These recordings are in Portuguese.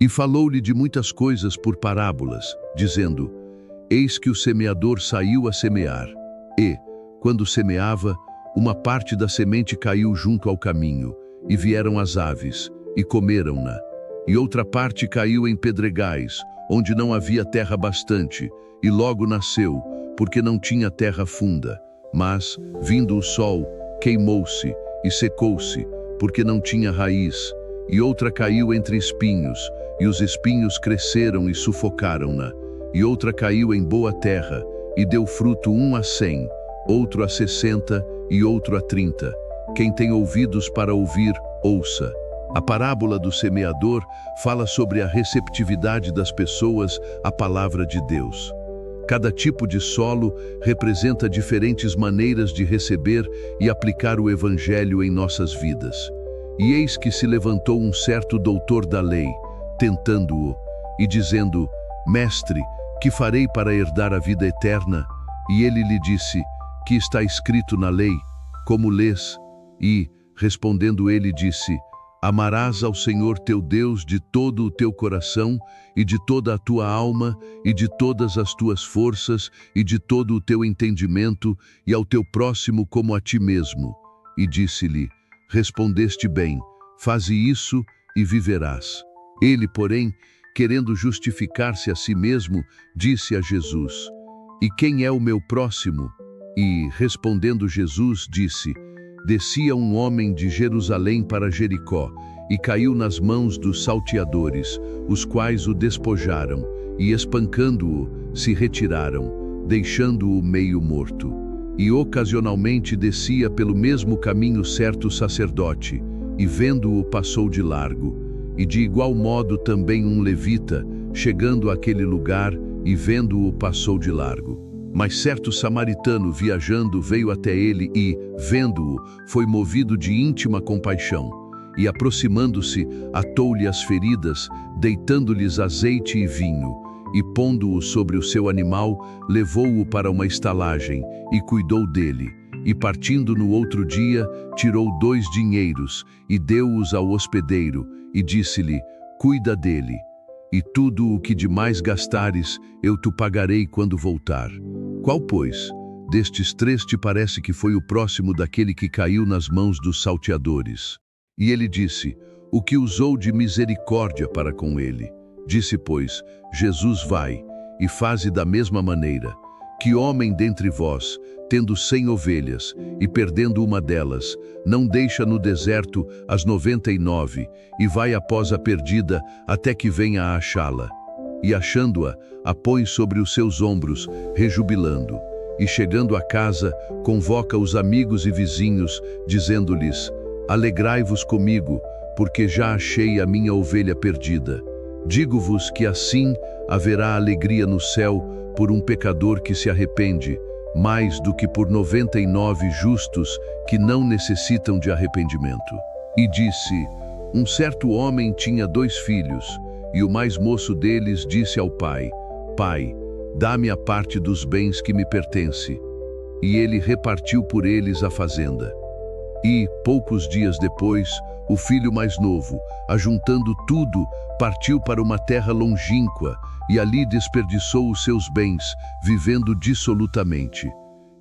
E falou-lhe de muitas coisas por parábolas, dizendo: Eis que o semeador saiu a semear. E, quando semeava, uma parte da semente caiu junto ao caminho, e vieram as aves, e comeram-na. E outra parte caiu em pedregais, onde não havia terra bastante, e logo nasceu, porque não tinha terra funda. Mas, vindo o sol, queimou-se e secou-se, porque não tinha raiz. E outra caiu entre espinhos, e os espinhos cresceram e sufocaram-na. E outra caiu em boa terra, e deu fruto 100, outro 60 e outro 30. Quem tem ouvidos para ouvir, ouça. A parábola do semeador fala sobre a receptividade das pessoas à palavra de Deus. Cada tipo de solo representa diferentes maneiras de receber e aplicar o Evangelho em nossas vidas. E eis que se levantou um certo doutor da lei, tentando-o, e dizendo: Mestre, que farei para herdar a vida eterna? E ele lhe disse: Que está escrito na lei? Como lês? E, respondendo ele, disse: Amarás ao Senhor teu Deus de todo o teu coração, e de toda a tua alma, e de todas as tuas forças, e de todo o teu entendimento, e ao teu próximo como a ti mesmo. E disse-lhe: Respondeste bem, faze isso e viverás. Ele, porém, querendo justificar-se a si mesmo, disse a Jesus: E quem é o meu próximo? E, respondendo Jesus, disse: Descia um homem de Jerusalém para Jericó, e caiu nas mãos dos salteadores, os quais o despojaram, e espancando-o, se retiraram, deixando-o meio morto. E ocasionalmente descia pelo mesmo caminho certo sacerdote, e vendo-o passou de largo. E de igual modo também um levita, chegando àquele lugar, e vendo-o passou de largo. Mas certo samaritano viajando veio até ele e, vendo-o, foi movido de íntima compaixão. E aproximando-se, atou-lhe as feridas, deitando-lhes azeite e vinho. E pondo-o sobre o seu animal, levou-o para uma estalagem, e cuidou dele. E partindo no outro dia, tirou 2 dinheiros, e deu-os ao hospedeiro, e disse-lhe: Cuida dele. E tudo o que demais gastares, eu te pagarei quando voltar. Qual, pois, destes 3 te parece que foi o próximo daquele que caiu nas mãos dos salteadores? E ele disse: O que usou de misericórdia para com ele. Disse, pois, Jesus: Vai, e faze da mesma maneira. Que homem dentre vós, tendo 100 ovelhas, e perdendo uma delas, não deixa no deserto as 99, e vai após a perdida, até que venha a achá-la? E achando-a, a põe sobre os seus ombros, rejubilando. E chegando a casa, convoca os amigos e vizinhos, dizendo-lhes: Alegrai-vos comigo, porque já achei a minha ovelha perdida. Digo-vos que assim haverá alegria no céu por um pecador que se arrepende, mais do que por 99 justos que não necessitam de arrependimento. E disse: Um certo homem tinha 2 filhos, e o mais moço deles disse ao pai: Pai, dá-me a parte dos bens que me pertence. E ele repartiu por eles a fazenda. E, poucos dias depois, o filho mais novo, ajuntando tudo, partiu para uma terra longínqua, e ali desperdiçou os seus bens, vivendo dissolutamente.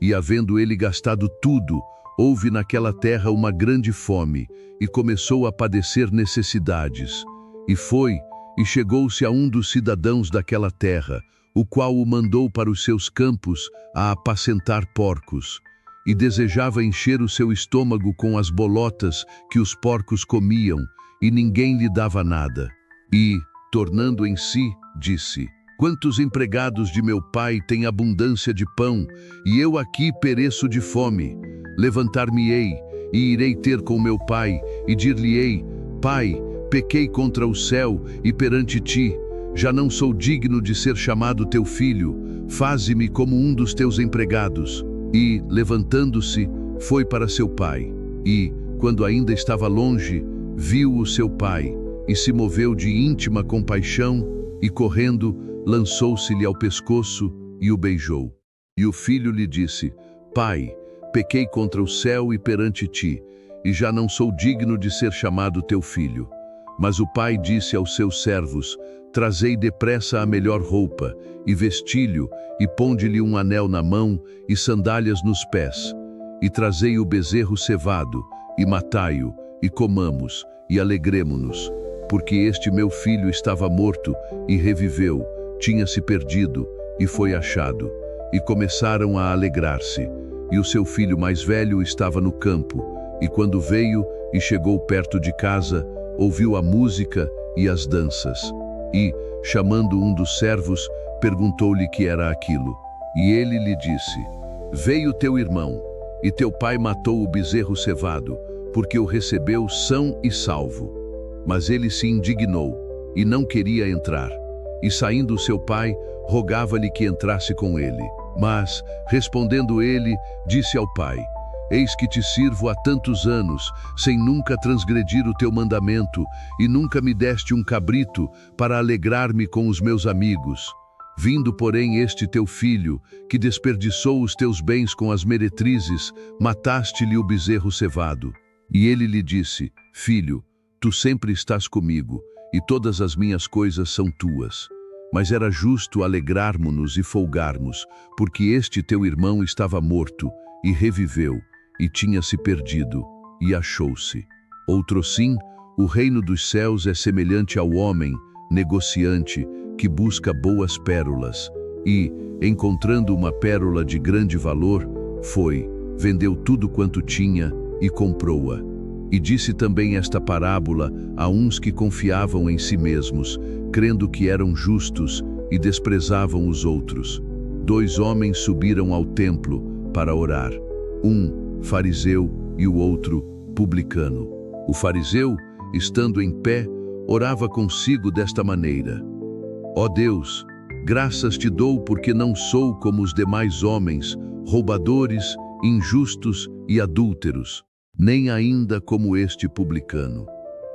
E havendo ele gastado tudo, houve naquela terra uma grande fome, e começou a padecer necessidades. E foi, e chegou-se a um dos cidadãos daquela terra, o qual o mandou para os seus campos a apacentar porcos. E desejava encher o seu estômago com as bolotas que os porcos comiam, e ninguém lhe dava nada. E, tornando em si, disse: Quantos empregados de meu pai têm abundância de pão, e eu aqui pereço de fome? Levantar-me-ei, e irei ter com meu pai, e dir-lhe-ei: Pai, pequei contra o céu e perante ti, já não sou digno de ser chamado teu filho, faze-me como um dos teus empregados. E, levantando-se, foi para seu pai. E, quando ainda estava longe, viu o seu pai, e se moveu de íntima compaixão, e correndo, lançou-se-lhe ao pescoço, e o beijou. E o filho lhe disse: Pai, pequei contra o céu e perante ti, e já não sou digno de ser chamado teu filho. Mas o pai disse aos seus servos: Trazei depressa a melhor roupa, e vestilho, e ponde-lhe um anel na mão, e sandálias nos pés. E trazei o bezerro cevado, e matai-o, e comamos, e alegremo-nos. Porque este meu filho estava morto, e reviveu, tinha-se perdido, e foi achado. E começaram a alegrar-se. E o seu filho mais velho estava no campo, e quando veio e chegou perto de casa, ouviu a música e as danças. E, chamando um dos servos, perguntou-lhe que era aquilo. E ele lhe disse: Veio teu irmão, e teu pai matou o bezerro cevado, porque o recebeu são e salvo. Mas ele se indignou, e não queria entrar. E saindo seu pai, rogava-lhe que entrasse com ele. Mas, respondendo ele, disse ao pai: Eis que te sirvo há tantos anos, sem nunca transgredir o teu mandamento, e nunca me deste um cabrito para alegrar-me com os meus amigos. Vindo, porém, este teu filho, que desperdiçou os teus bens com as meretrizes, mataste-lhe o bezerro cevado. E ele lhe disse: Filho, tu sempre estás comigo, e todas as minhas coisas são tuas. Mas era justo alegrarmos-nos e folgarmos, porque este teu irmão estava morto, e reviveu, e tinha-se perdido, e achou-se. Outrosim, o reino dos céus é semelhante ao homem, negociante, que busca boas pérolas, e, encontrando uma pérola de grande valor, foi, vendeu tudo quanto tinha, e comprou-a. E disse também esta parábola a uns que confiavam em si mesmos, crendo que eram justos, e desprezavam os outros. 2 homens subiram ao templo para orar, um fariseu e o outro publicano. O fariseu, estando em pé, orava consigo desta maneira: Ó Deus, graças te dou porque não sou como os demais homens, roubadores, injustos e adúlteros, nem ainda como este publicano.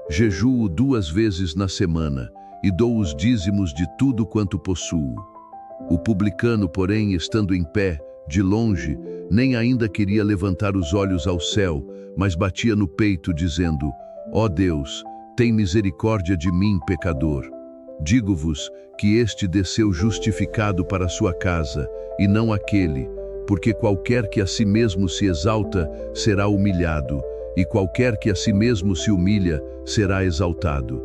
Jejuo 2 vezes na semana, e dou os dízimos de tudo quanto possuo. O publicano, porém, estando em pé, de longe, nem ainda queria levantar os olhos ao céu, mas batia no peito, dizendo: Ó Deus, tem misericórdia de mim, pecador. Digo-vos que este desceu justificado para sua casa, e não aquele, porque qualquer que a si mesmo se exalta, será humilhado, e qualquer que a si mesmo se humilha, será exaltado.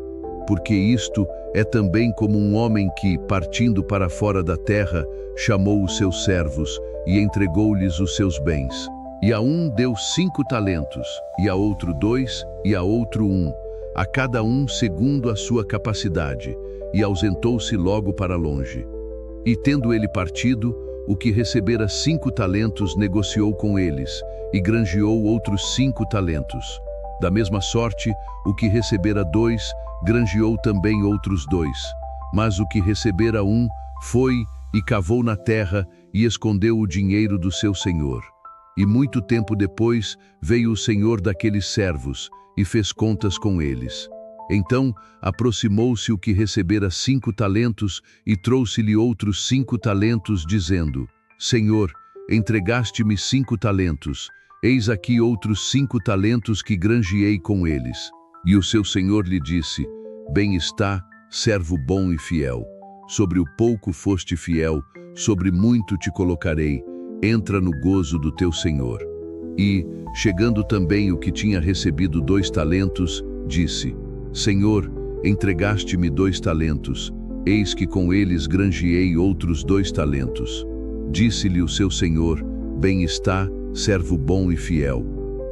Porque isto é também como um homem que, partindo para fora da terra, chamou os seus servos, e entregou-lhes os seus bens. E a um deu 5 talentos, e a outro 2, e a outro 1, a cada um segundo a sua capacidade, e ausentou-se logo para longe. E tendo ele partido, o que recebera 5 talentos negociou com eles, e granjeou outros 5 talentos. Da mesma sorte, o que recebera 2, granjeou também outros 2. Mas o que recebera 1, foi e cavou na terra, e escondeu o dinheiro do seu senhor. E muito tempo depois, veio o senhor daqueles servos, e fez contas com eles. Então, aproximou-se o que recebera 5 talentos, e trouxe-lhe outros 5 talentos, dizendo: Senhor, entregaste-me 5 talentos, eis aqui outros 5 talentos que granjeei com eles. E o seu senhor lhe disse: Bem está, servo bom e fiel. Sobre o pouco foste fiel, sobre muito te colocarei. Entra no gozo do teu senhor. E, chegando também o que tinha recebido 2 talentos, disse: Senhor, entregaste-me 2 talentos, eis que com eles granjeei outros 2 talentos. Disse-lhe o seu senhor: Bem está, servo bom e fiel.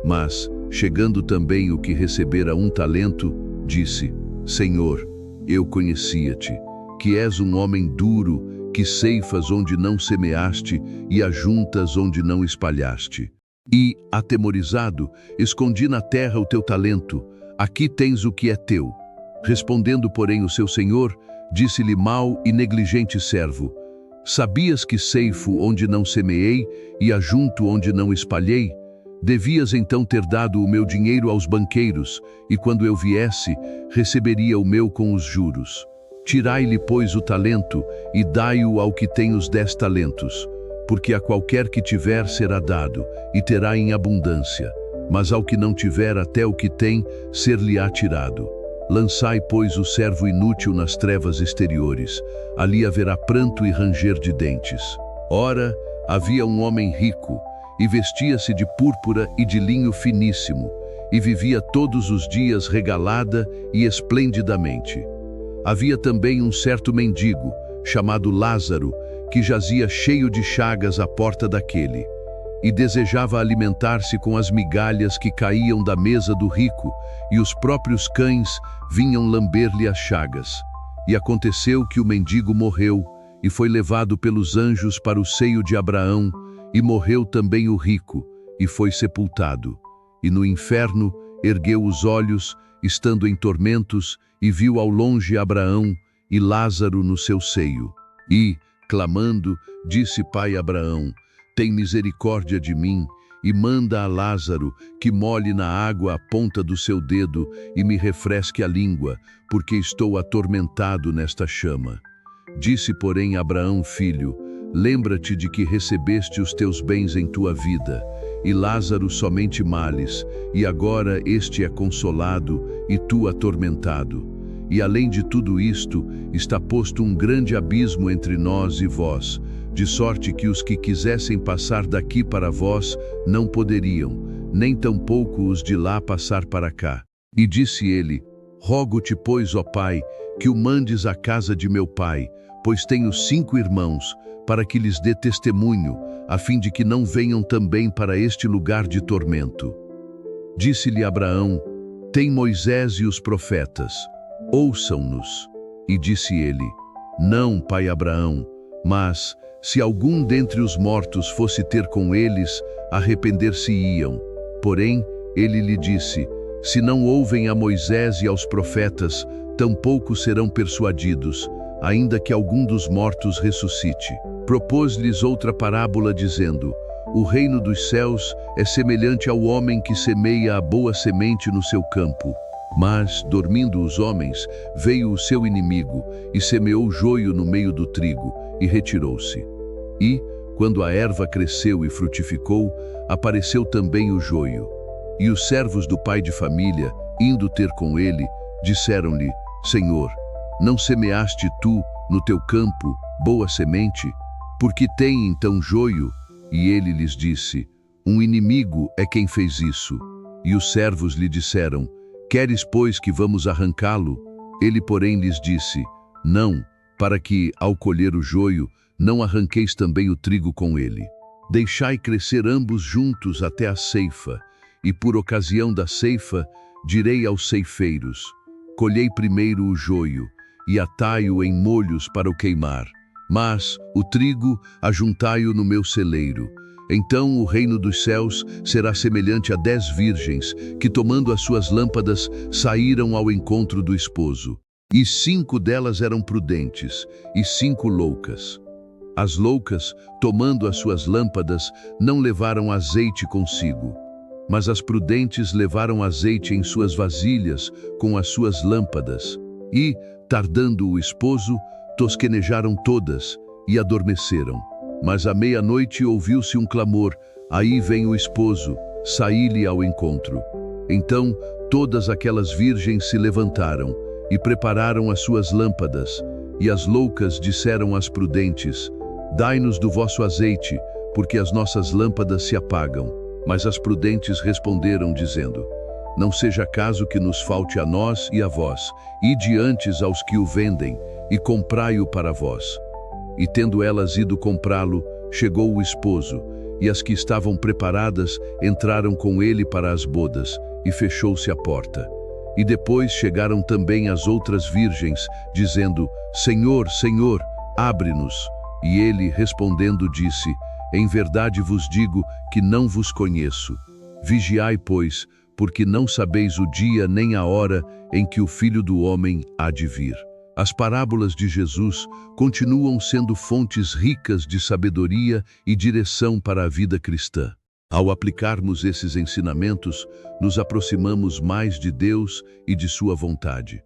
Mas, chegando também o que recebera 1 talento, disse: Senhor, eu conhecia-te, que és um homem duro, que ceifas onde não semeaste e ajuntas onde não espalhaste. E, atemorizado, escondi na terra o teu talento, aqui tens o que é teu. Respondendo, porém, o seu senhor, disse-lhe: mau e negligente servo, sabias que ceifo onde não semeei e ajunto onde não espalhei? Devias então ter dado o meu dinheiro aos banqueiros, e quando eu viesse, receberia o meu com os juros. Tirai-lhe, pois, o talento, e dai-o ao que tem os 10 talentos, porque a qualquer que tiver será dado, e terá em abundância, mas ao que não tiver até o que tem, ser-lhe-á tirado. Lançai, pois, o servo inútil nas trevas exteriores. Ali haverá pranto e ranger de dentes. Ora, havia um homem rico, e vestia-se de púrpura e de linho finíssimo, e vivia todos os dias regalada e esplendidamente. Havia também um certo mendigo, chamado Lázaro, que jazia cheio de chagas à porta daquele, e desejava alimentar-se com as migalhas que caíam da mesa do rico, e os próprios cães vinham lamber-lhe as chagas. E aconteceu que o mendigo morreu, e foi levado pelos anjos para o seio de Abraão, e morreu também o rico, e foi sepultado. E no inferno ergueu os olhos, estando em tormentos, e viu ao longe Abraão e Lázaro no seu seio. E, clamando, disse: Pai Abraão, tem misericórdia de mim, e manda a Lázaro que molhe na água a ponta do seu dedo e me refresque a língua, porque estou atormentado nesta chama. Disse, porém, Abraão, filho: lembra-te de que recebeste os teus bens em tua vida, e Lázaro somente males, e agora este é consolado, e tu atormentado. E além de tudo isto, está posto um grande abismo entre nós e vós, de sorte que os que quisessem passar daqui para vós não poderiam, nem tampouco os de lá passar para cá. E disse ele: rogo-te, pois, ó Pai, que o mandes à casa de meu pai, pois tenho 5 irmãos, para que lhes dê testemunho, a fim de que não venham também para este lugar de tormento. Disse-lhe Abraão: tem Moisés e os profetas, ouçam-nos. E disse ele: não, pai Abraão, mas, se algum dentre os mortos fosse ter com eles, arrepender-se-iam. Porém, ele lhe disse: se não ouvem a Moisés e aos profetas, tampouco serão persuadidos, ainda que algum dos mortos ressuscite. Propôs-lhes outra parábola, dizendo: o reino dos céus é semelhante ao homem que semeia a boa semente no seu campo. Mas, dormindo os homens, veio o seu inimigo, e semeou joio no meio do trigo, e retirou-se. E, quando a erva cresceu e frutificou, apareceu também o joio. E os servos do pai de família, indo ter com ele, disseram-lhe: Senhor, não semeaste tu, no teu campo, boa semente? Porque tem então joio? E ele lhes disse: um inimigo é quem fez isso. E os servos lhe disseram: queres, pois, que vamos arrancá-lo? Ele, porém, lhes disse: não, para que, ao colher o joio, não arranqueis também o trigo com ele. Deixai crescer ambos juntos até a ceifa, e por ocasião da ceifa, direi aos ceifeiros: colhei primeiro o joio, e atai-o em molhos para o queimar, mas o trigo ajuntai-o no meu celeiro. Então o reino dos céus será semelhante a 10 virgens, que tomando as suas lâmpadas, saíram ao encontro do esposo. E 5 delas eram prudentes, e 5 loucas. As loucas, tomando as suas lâmpadas, não levaram azeite consigo, mas as prudentes levaram azeite em suas vasilhas, com as suas lâmpadas. E, tardando o esposo, tosquenejaram todas, e adormeceram. Mas à meia-noite ouviu-se um clamor: aí vem o esposo, saí-lhe ao encontro. Então todas aquelas virgens se levantaram, e prepararam as suas lâmpadas. E as loucas disseram às prudentes: dai-nos do vosso azeite, porque as nossas lâmpadas se apagam. Mas as prudentes responderam, dizendo: não seja caso que nos falte a nós e a vós, ide antes aos que o vendem, e comprai-o para vós. E tendo elas ido comprá-lo, chegou o esposo, e as que estavam preparadas entraram com ele para as bodas, e fechou-se a porta. E depois chegaram também as outras virgens, dizendo: Senhor, Senhor, abre-nos. E ele, respondendo, disse: em verdade vos digo que não vos conheço. Vigiai, pois, porque não sabeis o dia nem a hora em que o Filho do Homem há de vir. As parábolas de Jesus continuam sendo fontes ricas de sabedoria e direção para a vida cristã. Ao aplicarmos esses ensinamentos, nos aproximamos mais de Deus e de sua vontade.